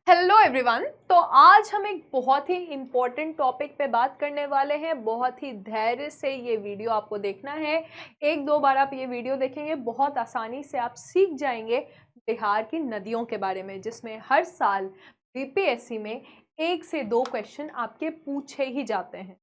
Hello everyone. तो आज हम एक बहुत ही इम्पोर्टेंट टॉपिक पे बात करने वाले हैं। बहुत ही धैर्य से ये वीडियो आपको देखना है। एक दो बार आप ये वीडियो देखेंगे, बहुत आसानी से आप सीख जाएंगे बिहार की नदियों के बारे में, जिसमें हर साल बीपीएससी में 1 से 2 क्वेश्चन आपके पूछे ही जाते हैं।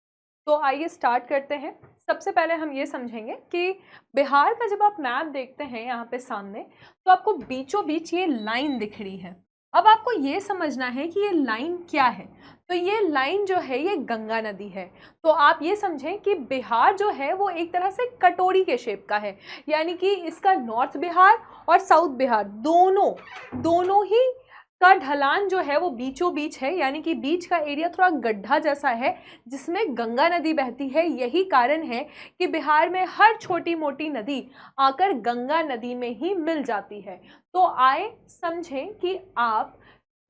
तो आइए स्टार्ट करते हैं। सबसे पहले हम ये समझेंगे कि बिहार का जब आप मैप देखते हैं यहाँ पे सामने, तो आपको बीचों बीच ये लाइन दिख रही है। अब आपको ये समझना है कि ये लाइन क्या है। तो ये लाइन जो है ये गंगा नदी है। तो आप ये समझें कि बिहार जो है वो एक तरह से कटोरी के शेप का है, यानी कि इसका नॉर्थ बिहार और साउथ बिहार दोनों दोनों ही का ढलान जो है वो बीचों बीच है, यानी कि बीच का एरिया थोड़ा गड्ढा जैसा है जिसमें गंगा नदी बहती है। यही कारण है कि बिहार में हर छोटी मोटी नदी आकर गंगा नदी में ही मिल जाती है। तो आए समझें कि आप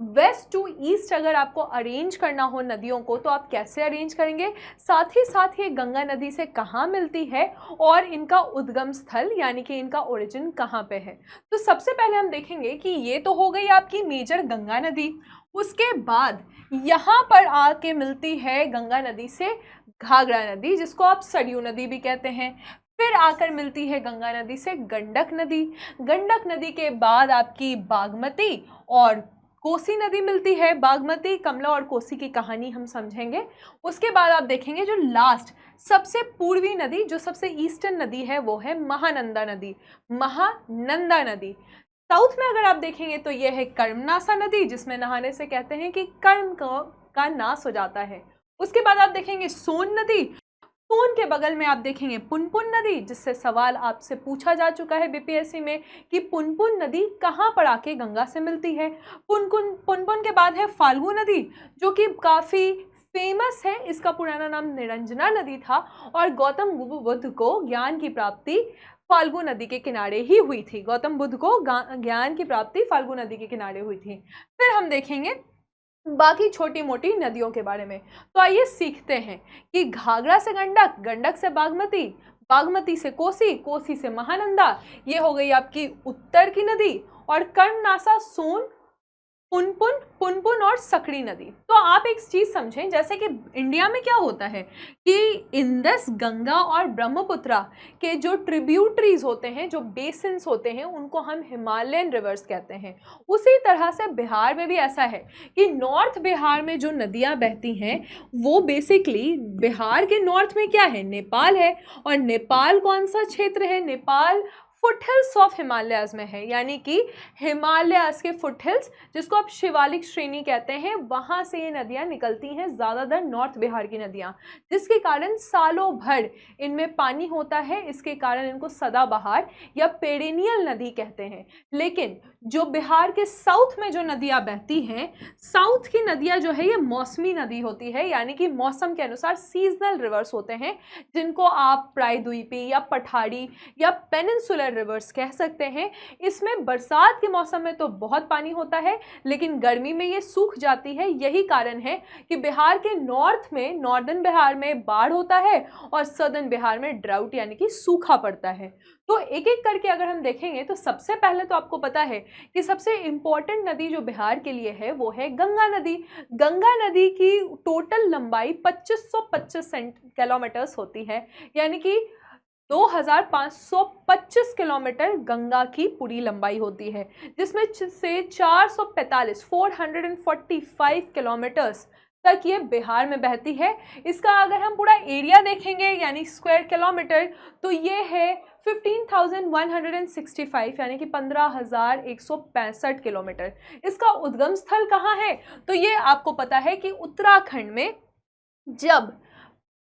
वेस्ट टू ईस्ट अगर आपको अरेंज करना हो नदियों को तो आप कैसे अरेंज करेंगे, साथ ही साथ ये गंगा नदी से कहाँ मिलती है और इनका उद्गम स्थल यानी कि इनका ओरिजिन कहाँ पे है। तो सबसे पहले हम देखेंगे कि ये तो हो गई आपकी मेजर गंगा नदी। उसके बाद यहाँ पर आके मिलती है गंगा नदी से घाघरा नदी, जिसको आप सरयू नदी भी कहते हैं। फिर आकर मिलती है गंगा नदी से गंडक नदी। गंडक नदी के बाद आपकी बागमती और कोसी नदी मिलती है। बागमती, कमला और कोसी की कहानी हम समझेंगे। उसके बाद आप देखेंगे जो लास्ट सबसे पूर्वी नदी, जो सबसे ईस्टर्न नदी है, वो है महानंदा नदी। महानंदा नदी। साउथ में अगर आप देखेंगे तो यह है कर्मनासा नदी, जिसमें नहाने से कहते हैं कि कर्म का नाश हो जाता है। उसके बाद आप देखेंगे सोन नदी। सोन के बगल में आप देखेंगे पुनपुन नदी, जिससे सवाल आपसे पूछा जा चुका है बीपीएससी में कि पुनपुन नदी कहाँ पर आके गंगा से मिलती है। पुनपुन पुनपुन के बाद है फाल्गु नदी, जो कि काफ़ी फेमस है। इसका पुराना नाम निरंजना नदी था और गौतम बुद्ध को ज्ञान की प्राप्ति फाल्गु नदी के किनारे ही हुई थी। गौतम बुद्ध को ज्ञान की प्राप्ति फाल्गु नदी के किनारे हुई थी। फिर हम देखेंगे बाकी छोटी मोटी नदियों के बारे में। तो आइए सीखते हैं कि घाघरा से गंडक, गंडक से बागमती, बागमती से कोसी, कोसी से महानंदा, ये हो गई आपकी उत्तर की नदी। और कर्मनासा, सोन, पुनपुन, पुनपुन और सकड़ी नदी। तो आप एक चीज समझें, जैसे कि इंडिया में क्या होता है कि इंदस, गंगा और ब्रह्मपुत्रा के जो ट्रिब्यूटरीज होते हैं, जो बेसिन्स होते हैं, उनको हम हिमालयन रिवर्स कहते हैं। उसी तरह से बिहार में भी ऐसा है कि नॉर्थ बिहार में जो नदियां बहती हैं वो बेसिकली बिहार के नॉर्थ में क्या है, नेपाल है। और नेपाल कौन सा क्षेत्र है, नेपाल फुटहिल्स ऑफ हिमालयाज में है, यानी कि हिमालयाज के फुटहिल्स, जिसको आप शिवालिक श्रेणी कहते हैं, वहां से ये नदियां निकलती हैं, ज़्यादातर नॉर्थ बिहार की नदियां, जिसके कारण सालों भर इनमें पानी होता है। इसके कारण इनको सदाबहार या पेरेनियल नदी कहते हैं। लेकिन जो बिहार के साउथ में जो नदियां बहती हैं, साउथ की नदियां जो है ये मौसमी नदी होती है, यानी कि मौसम के अनुसार सीजनल रिवर्स होते हैं, जिनको आप प्रायद्वीपी या पठारी या पेनिनसुलर रिवर्स कह सकते हैं। इसमें बरसात के मौसम में तो बहुत पानी होता है, लेकिन गर्मी में ये सूख जाती है। यही कारण है कि बिहार के नॉर्थ में, नॉर्दर्न बिहार में बाढ़ होता है और सदर्न बिहार में ड्राउट यानी कि सूखा पड़ता है। तो एक एक करके अगर हम देखेंगे तो सबसे पहले तो आपको पता है कि सबसे इंपॉर्टेंट नदी जो बिहार के लिए है वो है गंगा नदी। गंगा नदी की टोटल लंबाई 2525 किलोमीटर्स होती है, यानी कि 2525 किलोमीटर गंगा की पूरी लंबाई होती है, जिसमें से 445 किलोमीटर्स तक ये बिहार में बहती है। इसका अगर हम पूरा एरिया देखेंगे यानी स्क्वायर किलोमीटर, तो ये है 15,165 यानी कि 15,165 किलोमीटर। इसका उद्गम स्थल कहाँ है, तो ये आपको पता है कि उत्तराखंड में जब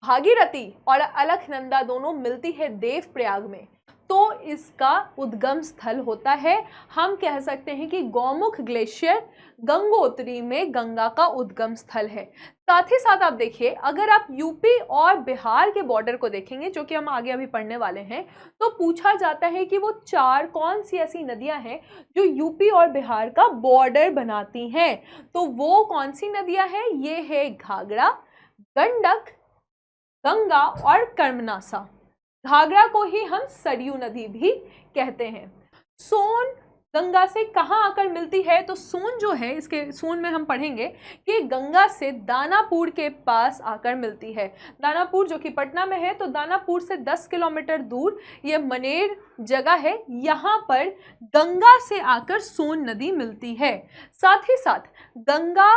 भागीरथी और अलकनंदा दोनों मिलती है देवप्रयाग में, तो इसका उद्गम स्थल होता है, हम कह सकते हैं कि गौमुख ग्लेशियर गंगोत्री में गंगा का उद्गम स्थल है। साथ ही साथ आप देखिए, अगर आप यूपी और बिहार के बॉर्डर को देखेंगे, जो कि हम आगे अभी पढ़ने वाले हैं, तो पूछा जाता है कि वो 4 कौन सी ऐसी नदियां हैं जो यूपी और बिहार का बॉर्डर बनाती हैं। तो वो कौन सी नदियां हैं, ये है घाघरा, गंडक, गंगा और कर्मनासा। घाघरा को ही हम सरयू नदी भी कहते हैं। सोन, गंगा से कहाँ आकर मिलती है, तो सोन जो है, इसके सोन में हम पढ़ेंगे कि गंगा से दानापुर के पास आकर मिलती है। दानापुर जो कि पटना में है, तो दानापुर से 10 किलोमीटर दूर ये मनेर जगह है, यहाँ पर गंगा से आकर सोन नदी मिलती है। साथ ही साथ गंगा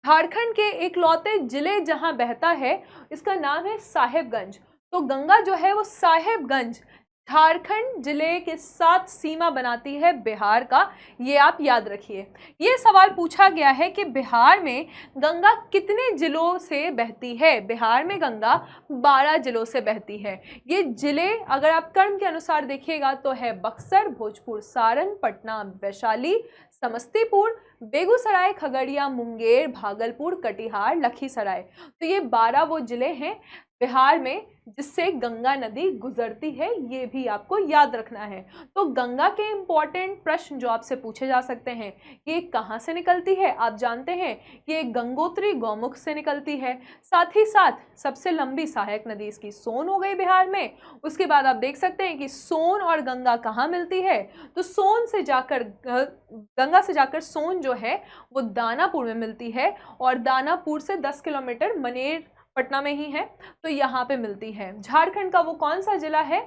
झारखंड के एकलौते जिले जहां बहता है, इसका नाम है साहेबगंज। तो गंगा जो है वो साहेबगंज झारखंड जिले के साथ सीमा बनाती है बिहार का, ये आप याद रखिए। ये सवाल पूछा गया है कि बिहार में गंगा कितने जिलों से बहती है। बिहार में गंगा 12 जिलों से बहती है। ये जिले अगर आप क्रम के अनुसार देखिएगा तो है बक्सर, भोजपुर, सारण, पटना, वैशाली, समस्तीपुर, बेगूसराय, खगड़िया, मुंगेर, भागलपुर, कटिहार, लखीसराय। तो ये 12 वो जिले हैं बिहार में जिससे गंगा नदी गुजरती है, ये भी आपको याद रखना है। तो गंगा के इंपॉर्टेंट प्रश्न जो आपसे पूछे जा सकते हैं, ये कहाँ से निकलती है, आप जानते हैं कि ये गंगोत्री गौमुख से निकलती है। साथ ही साथ सबसे लंबी सहायक नदी इसकी सोन हो गई बिहार में। उसके बाद आप देख सकते हैं कि सोन और गंगा कहाँ मिलती है, तो सोन से जाकर गंगा से जाकर सोन जो है वो दानापुर में मिलती है, और दानापुर से 10 किलोमीटर मनेर पटना में ही है, तो यहाँ पे मिलती है। झारखंड का वो कौन सा जिला है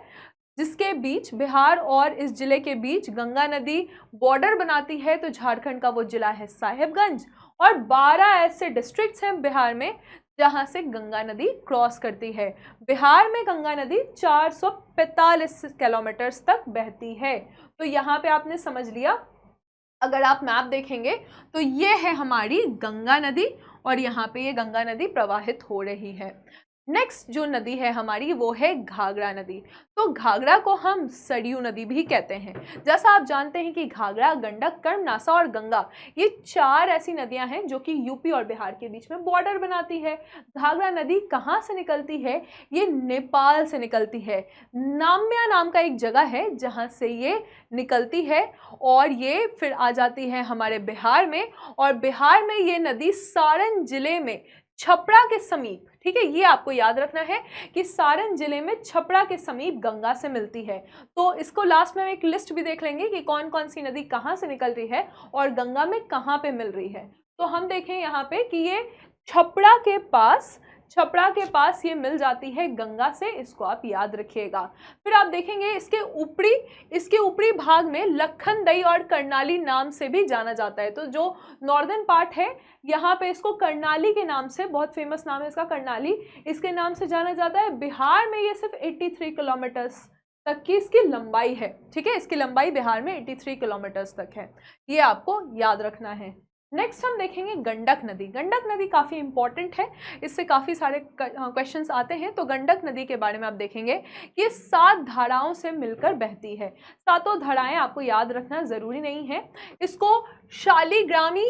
जिसके बीच, बिहार और इस जिले के बीच गंगा नदी बॉर्डर बनाती है, तो झारखंड का वो जिला है साहेबगंज। और 12 ऐसे डिस्ट्रिक्ट्स हैं बिहार में जहाँ से गंगा नदी क्रॉस करती है। बिहार में गंगा नदी 445 किलोमीटर तक बहती है। तो यहाँ पे आपने समझ लिया, अगर आप मैप देखेंगे तो ये है हमारी गंगा नदी, और यहाँ पे ये गंगा नदी प्रवाहित हो रही है। नेक्स्ट जो नदी है हमारी वो है घाघरा नदी। तो घाघरा को हम सरयू नदी भी कहते हैं। जैसा आप जानते हैं कि घाघरा, गंडक, कर्मनासा और गंगा, ये 4 ऐसी नदियां हैं जो कि यूपी और बिहार के बीच में बॉर्डर बनाती है। घाघरा नदी कहाँ से निकलती है, ये नेपाल से निकलती है। नाम्या नाम का एक जगह है जहाँ से ये निकलती है, और ये फिर आ जाती है हमारे बिहार में, और बिहार में ये नदी सारण जिले में छपरा के समीप, ठीक है, ये आपको याद रखना है कि सारण जिले में छपरा के समीप गंगा से मिलती है। तो इसको लास्ट में हम एक लिस्ट भी देख लेंगे कि कौन कौन सी नदी कहाँ से निकल रही है और गंगा में कहाँ पे मिल रही है। तो हम देखें यहाँ पे कि ये छपरा के पास ये मिल जाती है गंगा से, इसको आप याद रखिएगा। फिर आप देखेंगे इसके ऊपरी भाग में लखनदई और कर्नाली नाम से भी जाना जाता है। तो जो नॉर्दर्न पार्ट है यहाँ पे इसको कर्नाली के नाम से, बहुत फेमस नाम है इसका कर्नाली, इसके नाम से जाना जाता है। बिहार में ये सिर्फ 83 किलोमीटर तक की इसकी लंबाई है, ठीक है, इसकी लंबाई बिहार में 83 किलोमीटर तक है, ये आपको याद रखना है। नेक्स्ट हम देखेंगे गंडक नदी। गंडक नदी काफ़ी इंपॉर्टेंट है, इससे काफ़ी सारे क्वेश्चंस आते हैं। तो गंडक नदी के बारे में आप देखेंगे कि 7 धाराओं से मिलकर बहती है। 7 धाराएं आपको याद रखना ज़रूरी नहीं है। इसको शालीग्रामी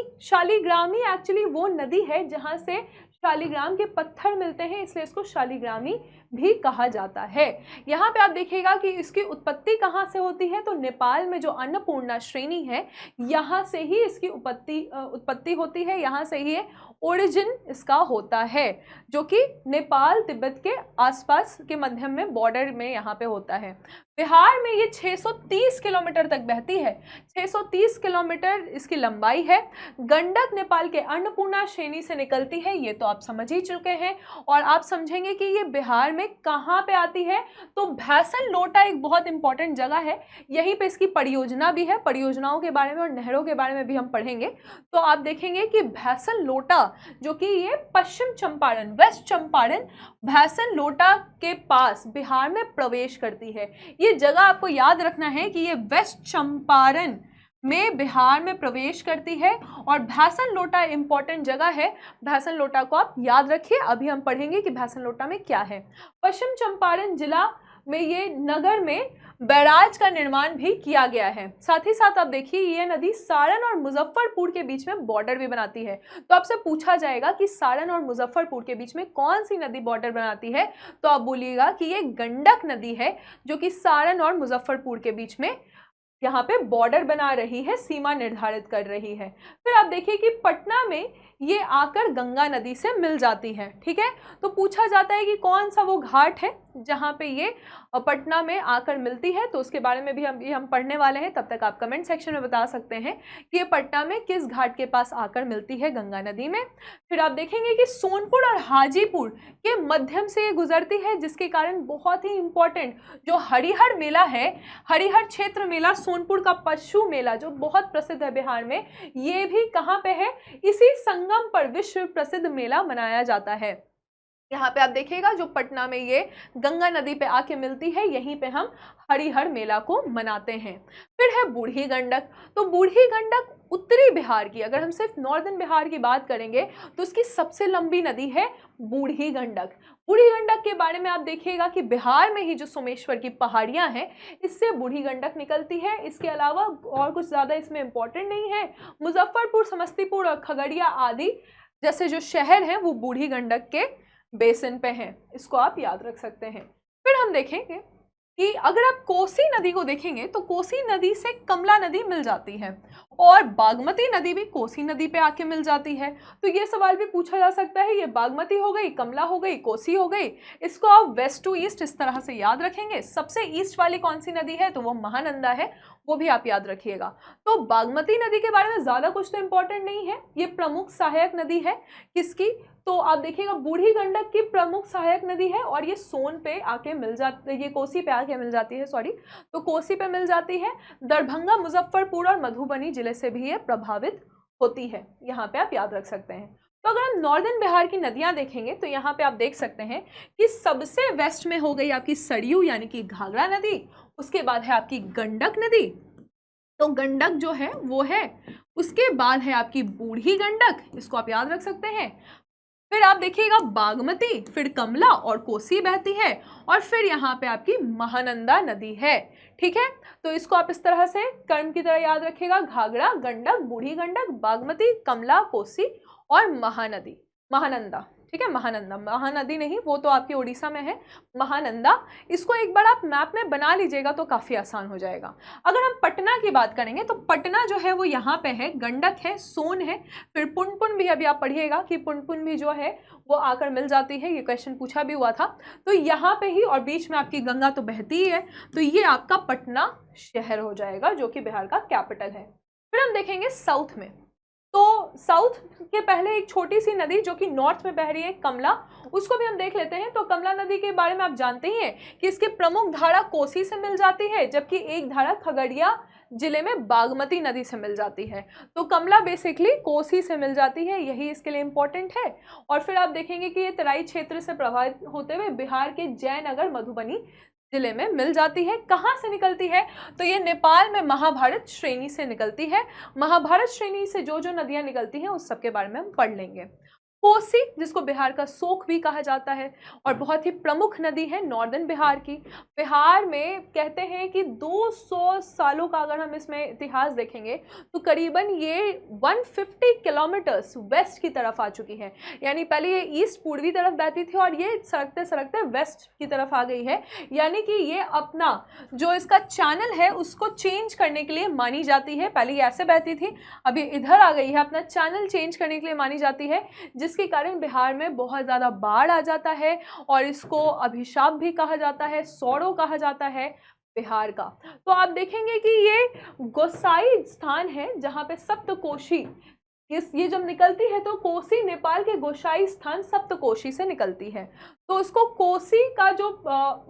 एक्चुअली वो नदी है जहाँ से शालीग्राम के पत्थर मिलते हैं, इसलिए इसको शालीग्रामी भी कहा जाता है। यहाँ पे आप देखिएगा कि इसकी उत्पत्ति कहाँ से होती है, तो नेपाल में जो अन्नपूर्णा श्रेणी है यहाँ से ही इसकी उत्पत्ति होती है, यहाँ से ही ओरिजिन इसका होता है, जो कि नेपाल तिब्बत के आसपास के मध्यम में बॉर्डर में यहाँ पे होता है। बिहार में ये 630 किलोमीटर तक बहती है, 630 किलोमीटर इसकी लंबाई है। गंडक नेपाल के अन्नपूर्णा श्रेणी से निकलती है, ये तो आप समझ ही चुके हैं। और आप समझेंगे कि ये बिहार में कहाँ पे आती है, तो भैसन लोटा एक बहुत इंपॉर्टेंट जगह है, यहीं पे इसकी परियोजना भी है। परियोजनाओं के बारे में और नहरों के बारे में भी हम पढ़ेंगे। तो आप देखेंगे कि भैसन लोटा जो कि ये पश्चिम चंपारण, वेस्ट चंपारण, भैसन लोटा के पास बिहार में प्रवेश करती है। ये जगह आपको याद रखना है कि ये वेस्ट चंपारण में बिहार में प्रवेश करती है, और भैसन लोटा इंपॉर्टेंट जगह है। भैसन लोटा को आप याद रखिए, अभी हम पढ़ेंगे कि भैसन लोटा में क्या है। पश्चिम चंपारण जिला में ये नगर में बैराज का निर्माण भी किया गया है। साथ ही साथ आप देखिए ये नदी सारण और मुजफ्फरपुर के बीच में बॉर्डर भी बनाती है। तो आपसे पूछा जाएगा कि सारण और मुजफ्फरपुर के बीच में कौन सी नदी बॉर्डर बनाती है, तो आप बोलिएगा कि ये गंडक नदी है जो कि सारण और मुजफ्फरपुर के बीच में यहाँ पे बॉर्डर बना रही है, सीमा निर्धारित कर रही है। फिर आप देखिए कि पटना में ये आकर गंगा नदी से मिल जाती है। ठीक है, तो पूछा जाता है कि कौन सा वो घाट है जहाँ पे ये पटना में आकर मिलती है, तो उसके बारे में भी हम पढ़ने वाले हैं। तब तक आप कमेंट सेक्शन में बता सकते हैं कि ये पटना में किस घाट के पास आकर मिलती है, गंगा नदी में। फिर आप देखेंगे कि सोनपुर और हाजीपुर के मध्यम से ये गुजरती है, जिसके कारण बहुत ही इंपॉर्टेंट जो हरिहर मेला है, हरिहर क्षेत्र मेला, सोनपुर का पशु मेला जो बहुत प्रसिद्ध है बिहार में, ये भी कहाँ पे है, इसी संगम पर विश्व प्रसिद्ध मेला मनाया जाता है। यहाँ पे आप देखिएगा जो पटना में ये गंगा नदी पे आके मिलती है, यहीं पे हम हरिहर मेला को मनाते हैं। फिर है बूढ़ी गंडक। तो बूढ़ी गंडक उत्तरी बिहार की, अगर हम सिर्फ नॉर्दर्न बिहार की बात करेंगे तो उसकी सबसे लंबी नदी है बूढ़ी गंडक। बूढ़ी गंडक के बारे में आप देखिएगा कि बिहार में ही जो सोमेश्वर की पहाड़ियां हैं, इससे बूढ़ी गंडक निकलती है। इसके अलावा और कुछ ज़्यादा इसमें इंपॉर्टेंट नहीं है। मुजफ्फरपुर, समस्तीपुर और खगड़िया आदि जैसे जो शहर हैं वो बूढ़ी गंडक के बेसिन पे हैं, इसको आप याद रख सकते हैं। फिर हम देखेंगे कि अगर आप कोसी नदी को देखेंगे तो कोसी नदी से कमला नदी मिल जाती है और बागमती नदी भी कोसी नदी पे आके मिल जाती है। तो ये सवाल भी पूछा जा सकता है, ये बागमती हो गई, कमला हो गई, कोसी हो गई, इसको आप वेस्ट टू ईस्ट इस तरह से याद रखेंगे। सबसे ईस्ट वाली कौन सी नदी है, तो वो महानंदा है, वो भी आप याद रखिएगा। तो बागमती नदी के बारे में ज़्यादा कुछ तो इंपॉर्टेंट नहीं है, ये प्रमुख सहायक नदी है किसकी, तो आप देखिएगा बूढ़ी गंडक की प्रमुख सहायक नदी है और ये सोन पे आके मिल जाती है, ये कोसी पे आके मिल जाती है, सॉरी, तो कोसी पे मिल जाती है। दरभंगा, मुजफ्फरपुर और मधुबनी जिले से भी ये प्रभावित होती है, यहाँ पे आप याद रख सकते हैं। तो अगर हम नॉर्दर्न बिहार की नदियां देखेंगे तो यहाँ पे आप देख सकते हैं कि सबसे वेस्ट में हो गई आपकी सरयू यानी कि घाघरा नदी, उसके बाद है आपकी गंडक नदी, तो गंडक जो है वो है, उसके बाद है आपकी बूढ़ी गंडक, इसको आप याद रख सकते हैं। फिर आप देखिएगा बागमती, फिर कमला और कोसी बहती है और फिर यहाँ पे आपकी महानंदा नदी है। ठीक है, तो इसको आप इस तरह से कर्म की तरह याद रखिएगा, घाघरा, गंडक, बूढ़ी गंडक, बागमती, कमला, कोसी और महानदी, महानंदा। ठीक है, महानंदा, महानदी नहीं, वो तो आपकी उड़ीसा में है, महानंदा। इसको एक बार आप मैप में बना लीजिएगा तो काफ़ी आसान हो जाएगा। अगर हम पटना की बात करेंगे तो पटना जो है वो यहाँ पे है, गंडक है, सोन है, फिर पुनपुन भी अभी आप पढ़िएगा कि पुनपुन भी जो है वो आकर मिल जाती है, ये क्वेश्चन पूछा भी हुआ था। तो यहाँ पे ही और बीच में आपकी गंगा तो बहती ही है, तो ये आपका पटना शहर हो जाएगा जो कि बिहार का कैपिटल है। फिर हम देखेंगे साउथ में, तो साउथ के पहले एक छोटी सी नदी जो कि नॉर्थ में बह रही है, कमला, उसको भी हम देख लेते हैं। तो कमला नदी के बारे में आप जानते ही हैं कि इसकी प्रमुख धारा कोसी से मिल जाती है, जबकि एक धारा खगड़िया जिले में बागमती नदी से मिल जाती है। तो कमला बेसिकली कोसी से मिल जाती है, यही इसके लिए इम्पोर्टेंट है। और फिर आप देखेंगे कि ये तराई क्षेत्र से प्रभावित होते हुए बिहार के जयनगर, मधुबनी जिले में मिल जाती है। कहाँ से निकलती है, तो ये नेपाल में महाभारत श्रेणी से निकलती है। महाभारत श्रेणी से जो जो नदियाँ निकलती हैं उस सब के बारे में हम पढ़ लेंगे। कोसी, जिसको बिहार का शोक भी कहा जाता है और बहुत ही प्रमुख नदी है नॉर्दर्न बिहार की। बिहार में कहते हैं कि 200 सालों का अगर हम इसमें इतिहास देखेंगे तो करीबन ये 150 किलोमीटर्स वेस्ट की तरफ आ चुकी है। यानी पहले ये ईस्ट पूर्वी तरफ बहती थी और ये सड़कते सड़कते वेस्ट की तरफ आ गई है। यानी कि ये अपना जो इसका चैनल है उसको चेंज करने के लिए मानी जाती है। पहले ये ऐसे बहती थी, अभी इधर आ गई है, अपना चैनल चेंज करने के लिए मानी जाती है, जिसके कारण बिहार में बहुत ज़्यादा बाढ़ आ जाता है और इसको अभिशाप भी कहा जाता है, सौड़ो कहा जाता है बिहार का। तो आप देखेंगे कि ये गोसाई स्थान है जहाँ पे सप्तकोशी, ये जब निकलती है तो कोसी नेपाल के गोसाई स्थान सप्तकोशी से निकलती है। तो इसको कोसी का जो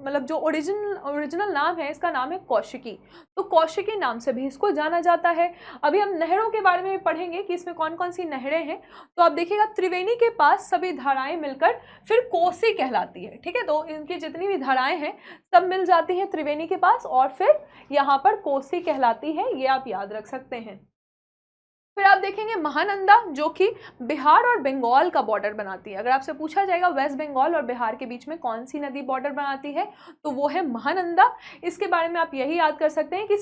मतलब जो ओरिजिनल नाम है, इसका नाम है कौशिकी। तो कौशिकी नाम से भी इसको जाना जाता है। अभी हम नहरों के बारे में पढ़ेंगे कि इसमें कौन कौन सी नहरें हैं। तो आप देखिएगा त्रिवेणी के पास सभी धाराएं मिलकर फिर कोसी कहलाती है। ठीक है, तो इनकी जितनी भी धाराएं हैं सब मिल जाती हैं त्रिवेणी के पास और फिर यहाँ पर कोसी कहलाती है, ये आप याद रख सकते हैं। फिर आप देखेंगे महानंदा, जो कि बिहार और बंगाल का बॉर्डर बनाती है। अगर आपसे पूछा जाएगा वेस्ट बंगाल और बिहार के बीच में कौन सी नदी बॉर्डर बनाती है तो वो है महानंदा। इसके बारे में आप यही याद कर सकते हैं कि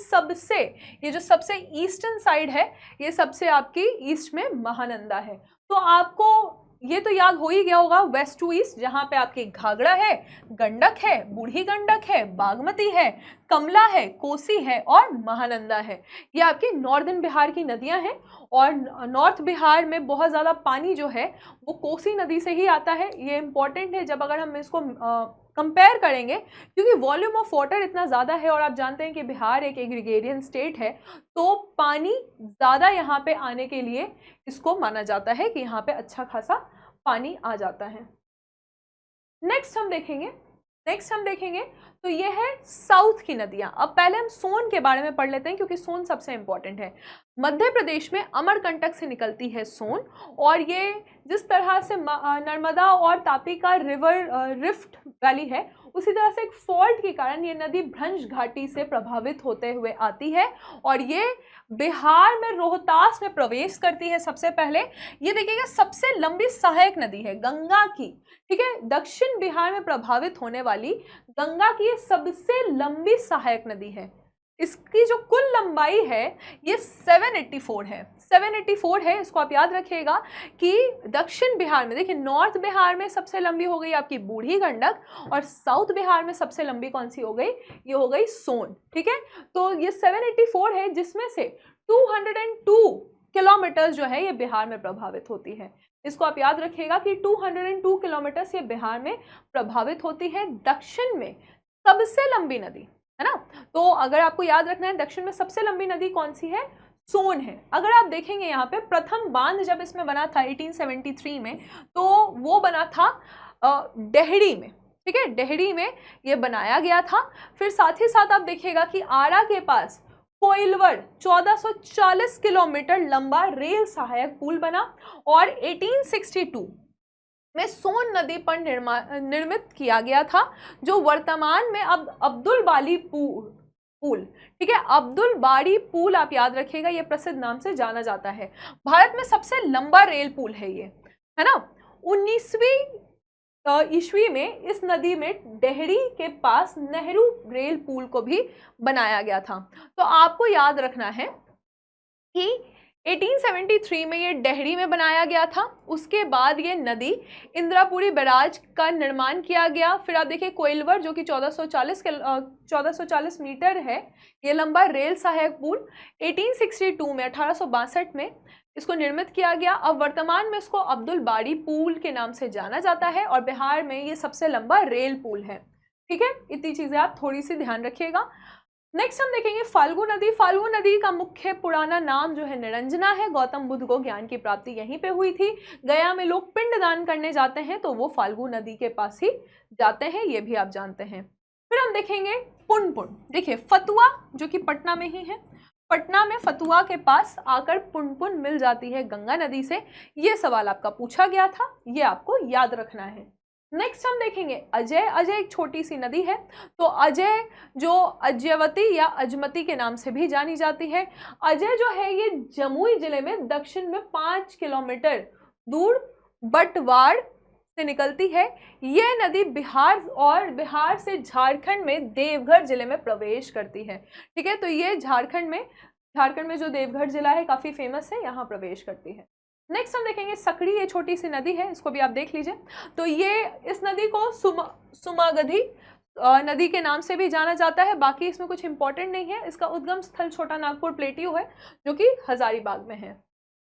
ये जो सबसे ईस्टर्न साइड है, ये सबसे आपकी ईस्ट में महानंदा है। तो आपको ये तो याद हो ही गया होगा, वेस्ट टू ईस्ट, जहाँ पे आपकी घाघरा है, गंडक है, बूढ़ी गंडक है, बागमती है, कमला है, कोसी है और महानंदा है। ये आपकी नॉर्दर्न बिहार की नदियां हैं और नॉर्थ बिहार में बहुत ज़्यादा पानी जो है वो कोसी नदी से ही आता है। ये इंपॉर्टेंट है जब अगर हम इसको कंपेयर करेंगे, क्योंकि वॉल्यूम ऑफ वाटर इतना ज़्यादा है और आप जानते हैं कि बिहार एक एग्रीगेरियन स्टेट है, तो पानी ज़्यादा यहाँ पे आने के लिए इसको माना जाता है कि यहाँ पे अच्छा खासा पानी आ जाता है। नेक्स्ट हम देखेंगे तो ये है साउथ की नदियां। अब पहले हम सोन के बारे में पढ़ लेते हैं क्योंकि सोन सबसे इंपॉर्टेंट है। मध्य प्रदेश में अमरकंटक से निकलती है सोन, और ये जिस तरह से नर्मदा और तापी का रिफ्ट वैली है, उसी तरह से एक फॉल्ट के कारण ये नदी भ्रंश घाटी से प्रभावित होते हुए आती है और ये बिहार में रोहतास में प्रवेश करती है। सबसे पहले ये देखिएगा, सबसे लंबी सहायक नदी है गंगा की, ठीक है। दक्षिण बिहार में प्रभावित होने वाली गंगा की ये सबसे लंबी सहायक नदी है। इसकी जो कुल लंबाई है ये 784 है, 784 है। इसको आप याद रखिएगा कि दक्षिण बिहार में, देखिए नॉर्थ बिहार में सबसे लंबी हो गई आपकी बूढ़ी गंडक और साउथ बिहार में सबसे लंबी कौन सी हो गई, ये हो गई सोन, ठीक है। तो ये 784 है, जिसमें से 202 किलोमीटर जो है ये बिहार में प्रभावित होती है। इसको आप याद रखिएगा कि 202 किलोमीटर ये बिहार में प्रभावित होती है। दक्षिण में सबसे लंबी नदी है ना, तो अगर आपको याद रखना है दक्षिण में सबसे लंबी नदी कौन सी है, सोन है। अगर आप देखेंगे यहाँ पे प्रथम बांध जब इसमें बना था 1873 में, तो वो बना था डेहरी में, ठीक है, डेहरी में ये बनाया गया था। फिर साथ ही साथ आप देखिएगा कि आरा के पास कोइलवर 1440 किलोमीटर लंबा रेल सहायक पुल बना और 1862 में सोन नदी पर निर्मित किया गया था, जो वर्तमान में अब अब्दुल बारी पुल, ठीक है, अब्दुल बारी पुल आप याद रखिएगा, ये प्रसिद्ध नाम से जाना जाता है। भारत में सबसे लंबा रेल पुल है ये, है ना। 19वीं ईस्वी में इस नदी में डेहरी के पास नेहरू रेल पुल को भी बनाया गया था। तो आपको याद रखना है कि 1873 में ये डेहरी में बनाया गया था। उसके बाद ये नदी इंदिरापुरी बैराज का निर्माण किया गया। फिर आप देखिए कोइलवर जो कि 1440 मीटर है ये लंबा रेल सहायक पुल 1862 में 1862 में इसको निर्मित किया गया। अब वर्तमान में इसको अब्दुल बारी पुल के नाम से जाना जाता है और बिहार में ये सबसे लंबा रेल पुल है, ठीक है। इतनी चीज़ें आप थोड़ी सी ध्यान रखिएगा। नेक्स्ट हम देखेंगे फाल्गु नदी। फाल्गु नदी का मुख्य पुराना नाम जो है निरंजना है। गौतम बुद्ध को ज्ञान की प्राप्ति यहीं पे हुई थी। गया में लोग पिंड दान करने जाते हैं तो वो फाल्गु नदी के पास ही जाते हैं, ये भी आप जानते हैं। फिर हम देखेंगे पुनपुन। देखिए फतुआ जो कि पटना में ही है, पटना में फतुआ के पास आकर पुनपुन मिल जाती है गंगा नदी से। ये सवाल आपका पूछा गया था, ये आपको याद रखना है। नेक्स्ट हम देखेंगे अजय। अजय एक छोटी सी नदी है, तो अजय जो अजयवती या अजमती के नाम से भी जानी जाती है। अजय जो है ये जमुई जिले में दक्षिण में 5 किलोमीटर दूर बटवाड़ से निकलती है। ये नदी बिहार और बिहार से झारखंड में देवघर जिले में प्रवेश करती है, ठीक है। तो ये झारखंड में जो देवघर जिला है काफ़ी फेमस है, यहाँ प्रवेश करती है। नेक्स्ट हम देखेंगे सकड़ी। ये छोटी सी नदी है, इसको भी आप देख लीजिए। तो ये इस नदी को सुमागधी नदी के नाम से भी जाना जाता है। बाकी इसमें कुछ इंपॉर्टेंट नहीं है। इसका उद्गम स्थल छोटा नागपुर प्लेटियो है जो कि हजारीबाग में है।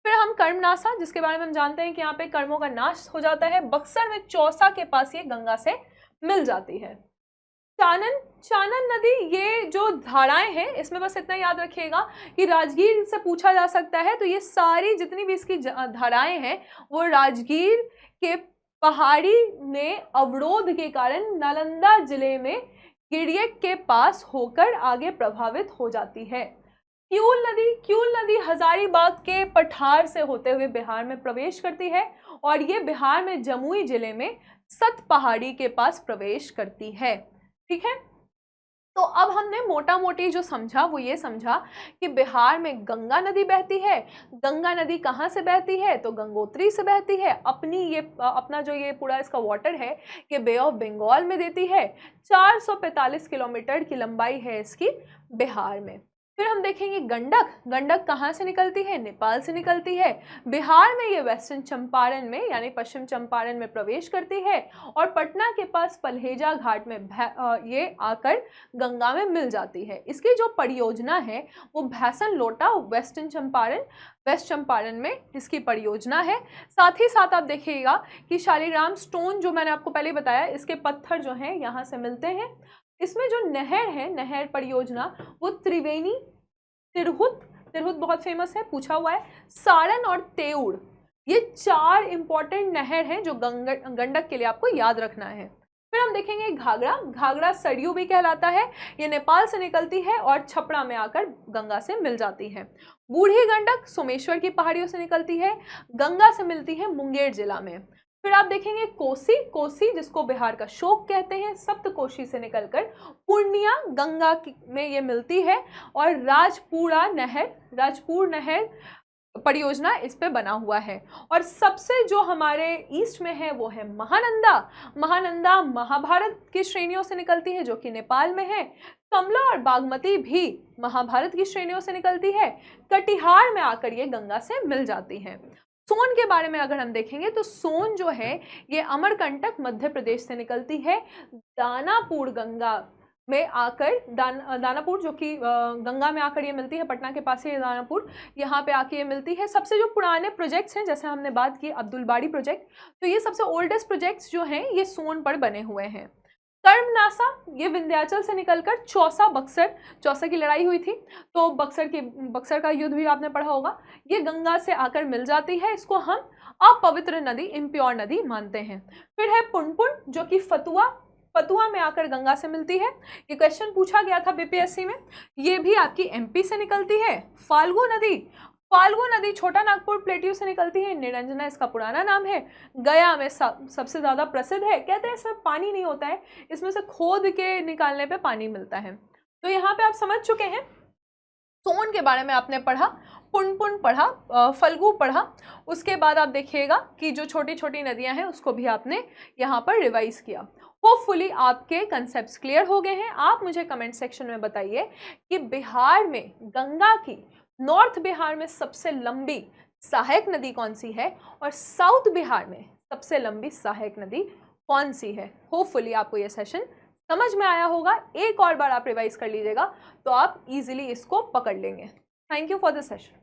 फिर हम कर्मनासा, जिसके बारे में हम जानते हैं कि यहाँ पे कर्मों का नाश हो जाता है। बक्सर में चौसा के पास ये गंगा से मिल जाती है। चानन नदी, ये जो धाराएं हैं इसमें बस इतना याद रखिएगा कि राजगीर से पूछा जा सकता है। तो ये सारी जितनी भी इसकी धाराएं हैं वो राजगीर के पहाड़ी में अवरोध के कारण नालंदा जिले में गिरियक के पास होकर आगे प्रभावित हो जाती है। क्यूल नदी हजारीबाग के पठार से होते हुए बिहार में प्रवेश करती है और ये बिहार में जमुई जिले में सत पहाड़ी के पास प्रवेश करती है, ठीक है। तो अब हमने मोटा मोटी जो समझा वो ये समझा कि बिहार में गंगा नदी बहती है। गंगा नदी कहाँ से बहती है, तो गंगोत्री से बहती है। अपना जो ये पूरा इसका वाटर है ये बे ऑफ बंगाल में देती है। 445 किलोमीटर की लंबाई है इसकी बिहार में। फिर हम देखेंगे गंडक। गंडक कहाँ से निकलती है? नेपाल से निकलती है। बिहार में ये वेस्टर्न चंपारण में यानी पश्चिम चंपारण में प्रवेश करती है और पटना के पास पलहेजा घाट में ये आकर गंगा में मिल जाती है। इसकी जो परियोजना है वो भैसन लोटा वेस्टर्न चंपारण, वेस्ट चंपारण में इसकी परियोजना है। साथ ही साथ आप देखिएगा कि शालिग्राम स्टोन जो मैंने आपको पहले बताया, इसके पत्थर जो हैं यहाँ से मिलते हैं। इसमें जो नहर है, नहर परियोजना, वो त्रिवेणी, तिरहुत, तिरहुत बहुत फेमस है, पूछा हुआ है, सारण और तेउड़, ये 4 इंपॉर्टेंट नहर हैं जो गंडक के लिए आपको याद रखना है। फिर हम देखेंगे घाघरा। घाघरा सरयू भी कहलाता है, ये नेपाल से निकलती है और छपरा में आकर गंगा से मिल जाती है। बूढ़ी गंडक सोमेश्वर की पहाड़ियों से निकलती है, गंगा से मिलती है मुंगेर जिला में। फिर आप देखेंगे कोसी। कोसी जिसको बिहार का शोक कहते हैं, सप्तकोशी से निकलकर पूर्णिया गंगा में ये मिलती है और राजपुर नहर परियोजना इस पे बना हुआ है। और सबसे जो हमारे ईस्ट में है वो है महानंदा। महानंदा महाभारत की श्रेणियों से निकलती है जो कि नेपाल में है। कमला और बागमती भी महाभारत की श्रेणियों से निकलती है, कटिहार में आकर ये गंगा से मिल जाती है। सोन के बारे में अगर हम देखेंगे तो सोन जो है ये अमरकंटक मध्य प्रदेश से निकलती है। दानापुर गंगा में आकर दानापुर जो कि गंगा में आकर ये मिलती है, पटना के पास है ये दानापुर, यहाँ पे आके ये मिलती है। सबसे जो पुराने प्रोजेक्ट्स हैं, जैसे हमने बात की अब्दुलबाड़ी प्रोजेक्ट, तो ये सबसे ओल्डेस्ट प्रोजेक्ट्स जो हैं ये सोन पर बने हुए हैं। कर्मनासा ये विंध्याचल से निकलकर चौसा, बक्सर, चौसा की लड़ाई हुई थी तो बक्सर का युद्ध भी आपने पढ़ा होगा, ये गंगा से आकर मिल जाती है। इसको हम अपवित्र नदी, इम्प्योर नदी मानते हैं। फिर है पुनपुन जो कि फतुआ में आकर गंगा से मिलती है। ये क्वेश्चन पूछा गया था बीपीएससी में, ये भी आपकी एमपी से निकलती है। फाल्गु नदी छोटा नागपुर प्लेट्यू से निकलती है, निरंजना इसका पुराना नाम है। गया में सबसे ज़्यादा प्रसिद्ध है, कहते हैं इसमें पानी नहीं होता है, इसमें से खोद के निकालने पे पानी मिलता है। तो यहाँ पे आप समझ चुके हैं, सोन के बारे में आपने पढ़ा, पुनपुन पढ़ा, फल्गु पढ़ा। उसके बाद आप देखिएगा कि जो छोटी छोटी नदियाँ हैं उसको भी आपने यहाँ पर रिवाइज किया। होपफुली आपके कंसेप्ट्स क्लियर हो गए हैं। आप मुझे कमेंट सेक्शन में बताइए कि बिहार में गंगा की, नॉर्थ बिहार में सबसे लंबी सहायक नदी कौन सी है और साउथ बिहार में सबसे लंबी सहायक नदी कौन सी है। होपफुली आपको ये सेशन समझ में आया होगा। एक और बार आप रिवाइज कर लीजिएगा तो आप इजीली इसको पकड़ लेंगे। Thank you for the session.